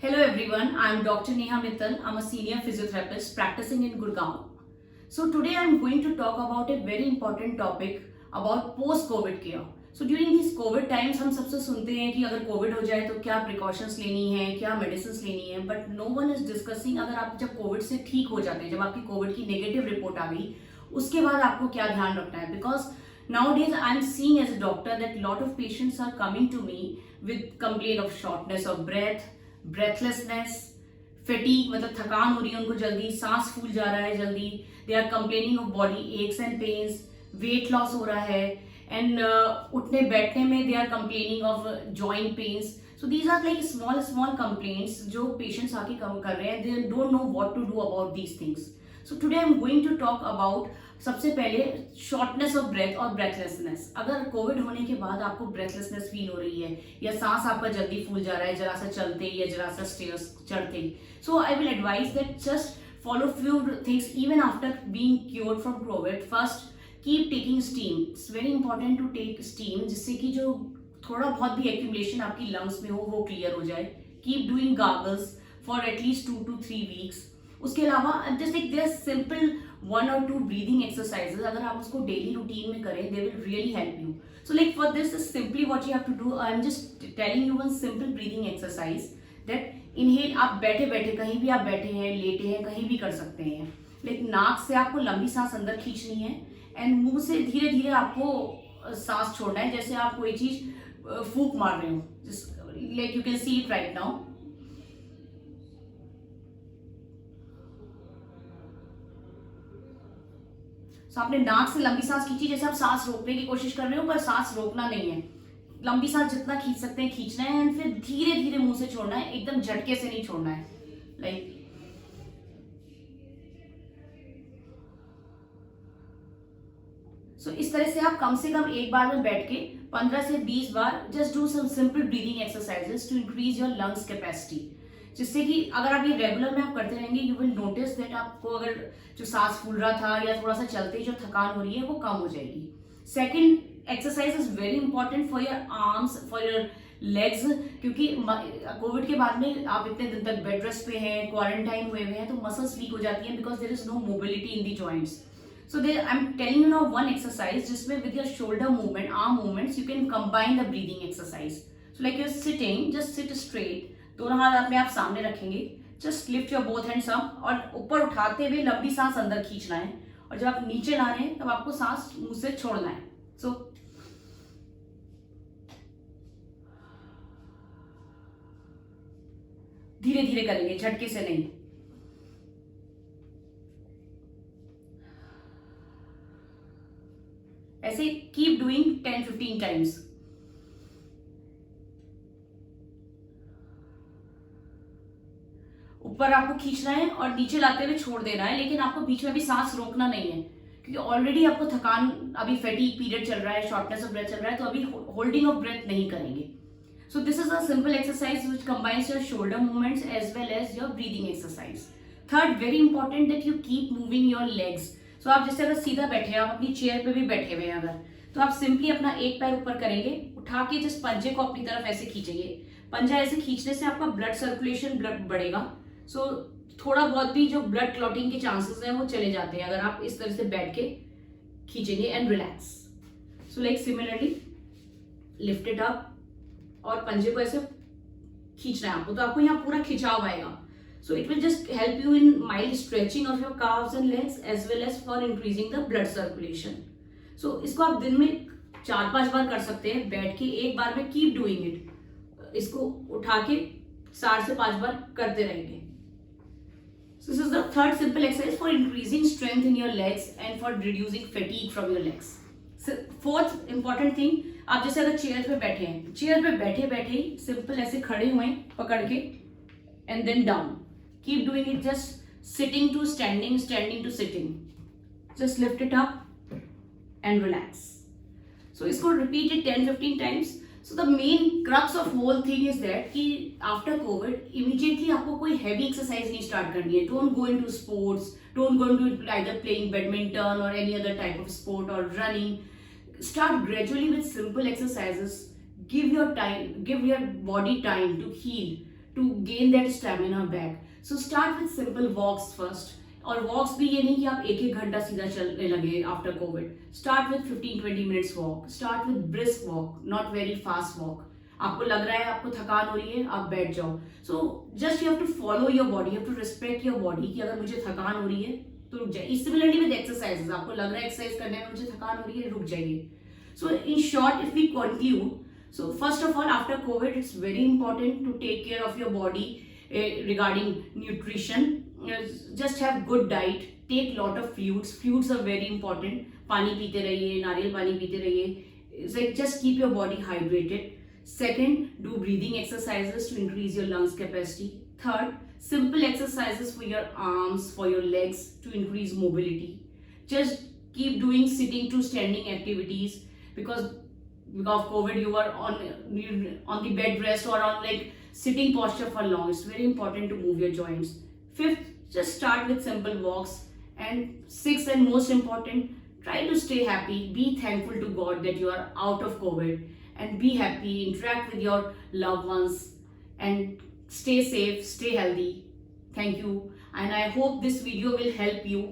Hello everyone, I am Dr. Neha Mittal. I'm a senior physiotherapist practicing in Gurgaon. So today I am going to talk about a very important topic about post-COVID care. So during these COVID times हम सबसे सुनते हैं कि अगर COVID हो जाए तो क्या precautions लेनी है, क्या medicines लेनी है, but no one is discussing अगर आप जब COVID से ठीक हो जाते हैं, जब आपकी COVID की negative report आ गई, उसके बाद आपको क्या ध्यान रखना है because nowadays I am seeing as a doctor that lot of patients are coming to me with complaint of shortness of breath, breathlessness, fatigue मतलब थकान हो रही है उनको जल्दी, सांस फूल जा रहा है जल्दी, they are complaining of body aches and pains, weight loss हो रहा है एंड उठने बैठने में they are complaining of joint pains. So these are like small small complaints जो पेशेंट्स आके कम कर रहे हैं. They don't know what to do about these things. So today I am going to talk about सबसे पहले shortness of breath और breathlessness. अगर कोविड होने के बाद आपको ब्रेथलेसनेस फील हो रही है या सांस आपका जल्दी फूल जा रहा है जरा सा चलते या जरा सा स्टेयर्स चढ़ते, so I will advise that just follow few things even after being cured from covid. First, keep taking steam. It's very important to take steam जिससे कि जो थोड़ा बहुत भी एक्यूमुलेशन आपकी लंग्स में हो वो क्लियर हो जाए. Keep doing gargles for at least 2 to 3 weeks. उसके अलावा just like there simple 1 or 2 breathing exercises अगर आप उसको डेली रूटीन में करें they will really help you. So like for this is simply what you have to do. I am just telling you one simple breathing exercise that inhale. आप बैठे बैठे कहीं भी आप बैठे हैं, लेटे हैं, कहीं भी कर सकते हैं. लाइक नाक से आपको लंबी सांस अंदर खींचनी है एंड मुंह से धीरे धीरे आपको सांस छोड़ना है जैसे आप कोई चीज फूंक मार रहे हो. Like you can see it right now. तो आपने नाक से लंबी सांस खींची जैसे आप सांस रोकने की कोशिश कर रहे हो, पर सांस रोकना नहीं है. लंबी सांस जितना खींच सकते हैं खींचना है एंड फिर धीरे धीरे मुंह से छोड़ना है. एकदम झटके से नहीं छोड़ना है. लाइक सो इस तरह से आप कम से कम एक बार में बैठ के 15 से 20 बार just do some simple breathing exercises to increase your lungs capacity. जिससे कि अगर आप ये रेगुलर में आप करते रहेंगे यू विल नोटिस दैट आपको अगर जो सांस फूल रहा था या थोड़ा सा चलते जो थकान हो रही है वो कम हो जाएगी. Second exercise is very important for your arms, for your legs. क्योंकि कोविड के बाद में आप इतने दिन तक बेड रेस्ट पे हैं, क्वारंटाइन हुए हैं, तो मसल्स वीक हो जाती हैं because there is no mobility in the joints. So there I'm telling you now one exercise जिसमें with your shoulder movement, arm movements, you can combine the breathing exercise. So like you're sitting, just sit straight. दोनों हाथ अपने आप सामने रखेंगे. Just lift your both hands up और ऊपर उठाते हुए लंबी सांस अंदर खींचना है और जब आप नीचे ला रहे हैं तब आपको सांस मुंह से छोड़ना है. So धीरे धीरे करेंगे, झटके से नहीं. ऐसे कीप डूइंग 10-15 टाइम्स. ऊपर आपको खींचना है और नीचे लाते हुए छोड़ देना है, लेकिन आपको बीच में भी सांस रोकना नहीं है क्योंकि ऑलरेडी आपको थकान, अभी फैटीग पीरियड चल रहा है, शॉर्टनेस ऑफ ब्रेथ चल रहा है, तो अभी होल्डिंग ऑफ ब्रेथ नहीं करेंगे. So this is a simple exercise which combines your shoulder movements as well as your breathing exercise. Third, very important that you keep moving your legs. So आप जैसे अगर सीधा बैठे हैं, आप अपनी चेयर पे भी बैठे हुए हैं अगर, तो आप सिंपली अपना एक पैर ऊपर करेंगे, उठा के जिस पंजे को अपनी तरफ ऐसे खींचेंगे. पंजा ऐसे खींचने से आपका ब्लड सर्कुलेशन बढ़ेगा. सो थोड़ा बहुत भी जो ब्लड क्लॉटिंग के चांसेस हैं वो चले जाते हैं अगर आप इस तरह से बैठ के खींचेंगे and relax. So like similarly lift it up और पंजे को ऐसे खींचना है आपको, तो आपको यहाँ पूरा खिंचाव आएगा. So it will just help you in mild stretching of your calves and legs as well as for increasing the blood circulation. So इसको आप दिन में 4-5 बार कर सकते हैं बैठ के एक बार में. Keep doing it. इसको उठा के 4 से 5 बार करते रहेंगे. So this is the third simple exercise for increasing strength in your legs and for reducing fatigue from your legs. So fourth important thing, आप जैसे अगर चेयर पे बैठे हैं, चेयर पे बैठे बैठे ही सिंपल ऐसे खड़े हुए पकड़ के and then down. Keep doing it, just sitting to standing, standing to sitting. Just lift it up and relax. So इसको repeat it 10-15 times. So the main crux of whole thing is that कि after COVID immediately आपको कोई heavy exercise नहीं start करनी है. Don't go into sports. Don't go into either playing badminton or any other type of sport or running. Start gradually with simple exercises. Give your time, give your body time to heal, to gain that stamina back. So start with simple walks first. और वॉक्स भी ये नहीं कि आप एक एक घंटा सीधा चलने लगे after Covid. Start with 15-20 minutes walk. Start with brisk walk, not very fast walk. आपको लग रहा है आपको थकान हो रही है, आप बैठ जाओ. So just you have to follow your body, you have to respect your body कि अगर मुझे थकान हो रही है तो रुक जाइए. सिमिलरली विद एक्सरसाइजेस, आपको लग रहा है एक्सरसाइज करने में मुझे थकान हो रही है, रुक जाइए. So in short if we conclude, so first of all, after COVID, it's very important to take care of your body regarding nutrition. Just have good diet, take lot of fruits. Fruits are very important. पानी पीते रहिए, नारियल पानी पीते रहिए. Like just keep your body hydrated. Second, do breathing exercises to increase your lungs capacity. Third, simple exercises for your arms, for your legs to increase mobility. Just keep doing sitting to standing activities because of COVID you were on the bed rest or on like sitting posture for long. It's very important to move your joints. Fifth, just start with simple walks. And sixth and most important, try to stay happy. Be thankful to God that you are out of COVID and be happy. Interact with your loved ones and stay safe, stay healthy. Thank you. And I hope this video will help you.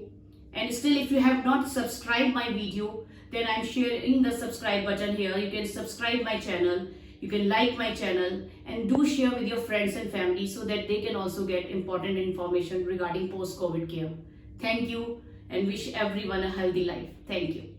And still, if you have not subscribed my video, then I'm sharing the subscribe button here. You can subscribe my channel, you can like my channel, and do share with your friends and family so that they can also get important information regarding post-COVID care. Thank you and wish everyone a healthy life. Thank you.